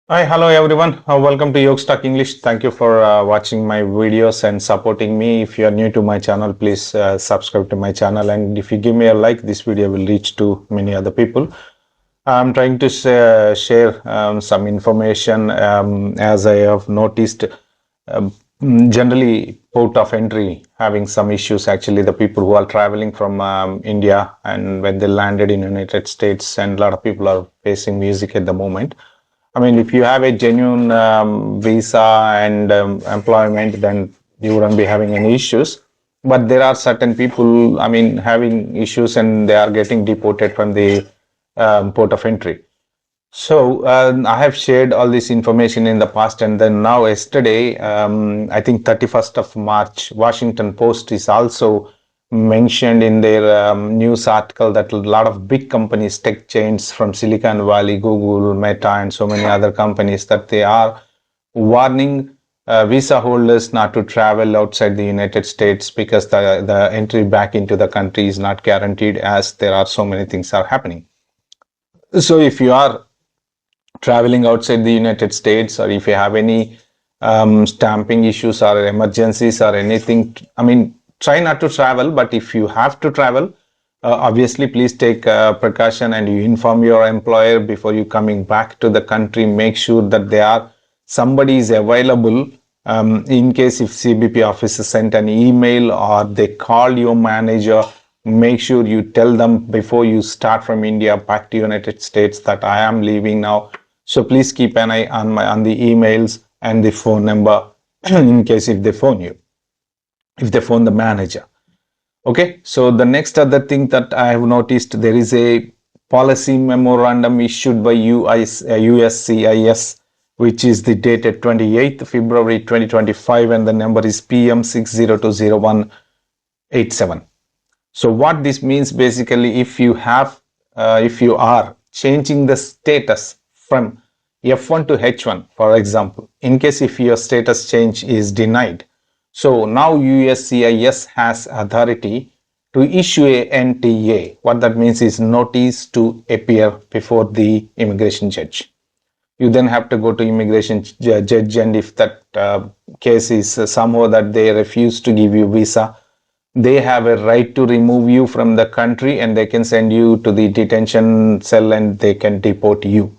Hi, hello everyone. Welcome to Yoke Stock English. Thank you for watching my videos and supporting me. If you are new to my channel, please subscribe to my channel. And if you give me a like, this video will reach to many other people. I'm trying to share some information as I have noticed. Um, Generally, port of entry having some issues. Actually, the people who are traveling from India and when they landed in United States, and a lot of people are facing music at the moment. I mean, if you have a genuine visa and employment, then you wouldn't be having any issues. But there are certain people, I mean, having issues and they are getting deported from the port of entry. So I have shared all this information in the past, and then now yesterday, I think 31st of March, Washington Post is also mentioned in their news article that a lot of big companies, tech chains from Silicon Valley, Google, Meta, and so many other companies that they are warning visa holders not to travel outside the United States because the entry back into the country is not guaranteed as there are so many things are happening. So if you are traveling outside the United States, or if you have any stamping issues or emergencies or anything, I mean, try not to travel. But if you have to travel, obviously, please take precaution and you inform your employer before you coming back to the country. Make sure that they are somebody is available in case if CBP officer sent an email or they call your manager. Make sure you tell them before you start from India back to United States that I am leaving now. So please keep an eye on the emails and the phone number in case if they phone you, if they phone the manager. Okay, so the next other thing that I have noticed, there is a policy memorandum issued by USCIS, which is the dated 28th February 2025, and the number is PM 6020187. So what this means basically, if you are changing the status from F1 to H1, for example, in case if your status change is denied, so now USCIS has authority to issue a NTA. What that means is notice to appear before the immigration judge. You then have to go to immigration judge, and if that case is somehow that they refuse to give you visa, they have a right to remove you from the country and they can send you to the detention cell and they can deport you.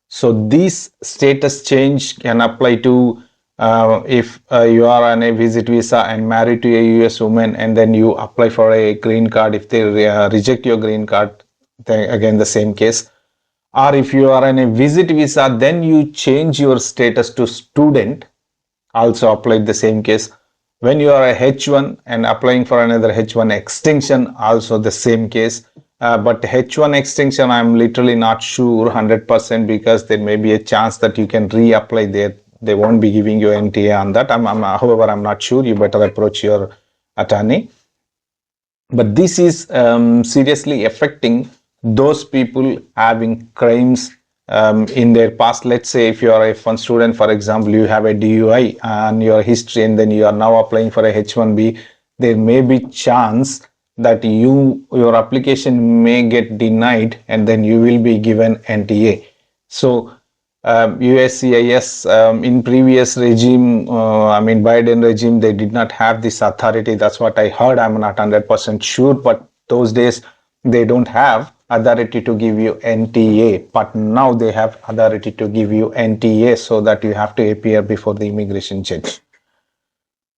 So this status change can apply to if you are on a visit visa and married to a US woman, and then you apply for a green card. If they reject your green card, then again the same case. Or if you are on a visit visa, then you change your status to student, also applied the same case. When you are a H1 and applying for another H1 extension, also the same case. But H1 extension, I'm literally not sure 100% because there may be a chance that you can reapply there. They won't be giving you NTA on that. However, I'm not sure. You better approach your attorney. But this is seriously affecting those people having crimes in their past. Let's say if you are a F1 student, for example, you have a DUI on your history and then you are now applying for a H1B, there may be chance that your application may get denied and then you will be given NTA. So USCIS in previous regime, I mean Biden regime, they did not have this authority. That's what I heard. I'm not 100% sure, but those days they don't have authority to give you NTA, but now they have authority to give you NTA, so that you have to appear before the immigration judge.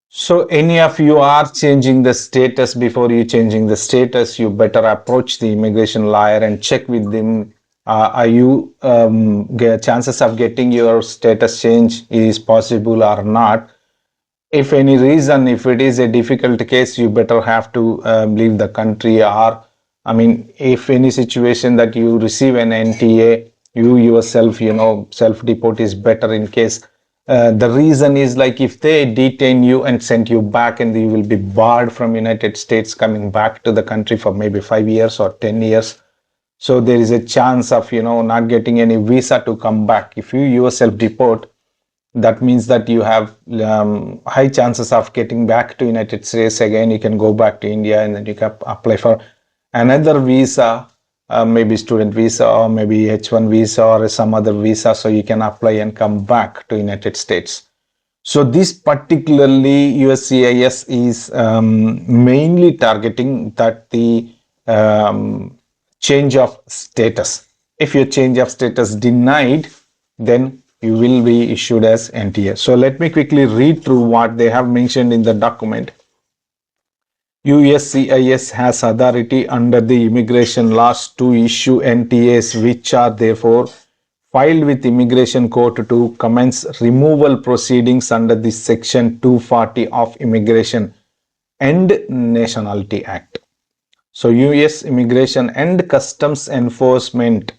So any of you are changing the status, before you changing the status, you better approach the immigration lawyer and check with them. Are you chances of getting your status change is possible or not? If any reason, if it is a difficult case, you better have to leave the country. Or I mean, if any situation that you receive an NTA, you yourself, self deport is better. In case the reason is like if they detain you and send you back, and you will be barred from United States coming back to the country for maybe 5 years or 10 years. So there is a chance of not getting any visa to come back. If you yourself deport, that means that you have high chances of getting back to United States again. You can go back to India and then you can apply for another visa maybe student visa or maybe H1 visa or some other visa, so you can apply and come back to United States. So this particularly USCIS is mainly targeting that the change of status. If your change of status denied, then you will be issued as NTA. So let me quickly read through what they have mentioned in the document. USCIS has authority under the immigration laws to issue NTAs, which are therefore filed with immigration court to commence removal proceedings under the section 240 of Immigration and Nationality Act. So US Immigration and Customs Enforcement,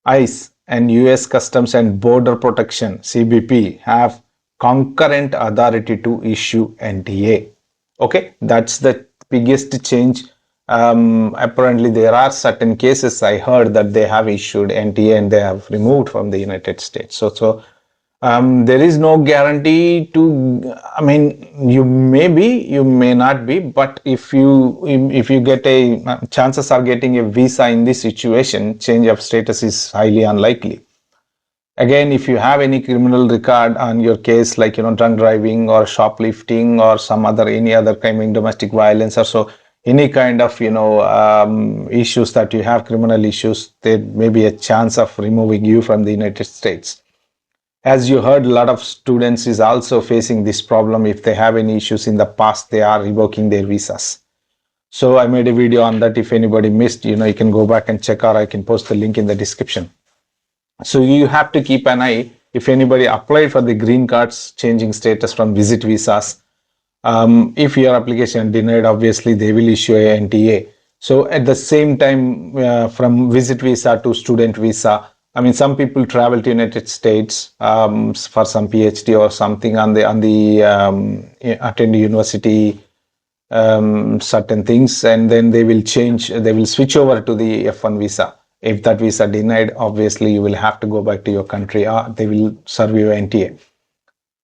ICE, and US Customs and Border Protection, CBP, have concurrent authority to issue NTA. Okay, that's the biggest change. Apparently there are certain cases I heard that they have issued NTA and they have removed from the United States. So there is no guarantee to, I mean, you may be, you may not be, but if you get a, chances are getting a visa in this situation, change of status is highly unlikely. Again, if you have any criminal record on your case, like, drunk driving or shoplifting or some other, any other crime, in domestic violence or so, any kind of, issues that you have, criminal issues, there may be a chance of removing you from the United States. As you heard, a lot of students is also facing this problem. If they have any issues in the past, they are revoking their visas. So I made a video on that. If anybody missed, you can go back and check, or I can post the link in the description. So you have to keep an eye. If anybody applied for the green cards, changing status from visit visas, if your application denied, obviously they will issue a NTA. So at the same time, from visit visa to student visa, I mean, some people travel to United States for some PhD or something on the attend university certain things, and then they will switch over to the F1 visa. If that visa denied, obviously you will have to go back to your country, or they will serve you NTA,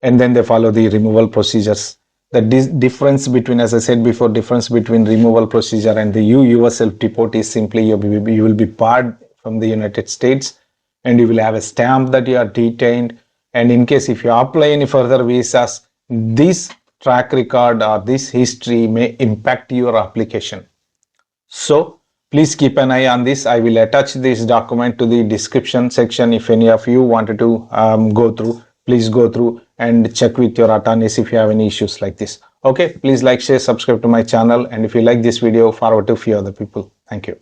and then they follow the removal procedures. The difference between, as I said before, difference between removal procedure and the you yourself deport is simply you will be barred from the United States, and you will have a stamp that you are detained. And in case if you apply any further visas, this track record or this history may impact your application. So please keep an eye on this. I will attach this document to the description section. If any of you wanted to go through, please go through and check with your attorneys if you have any issues like this. Okay, please like, share, subscribe to my channel, and if you like this video, forward to a few other people. Thank you.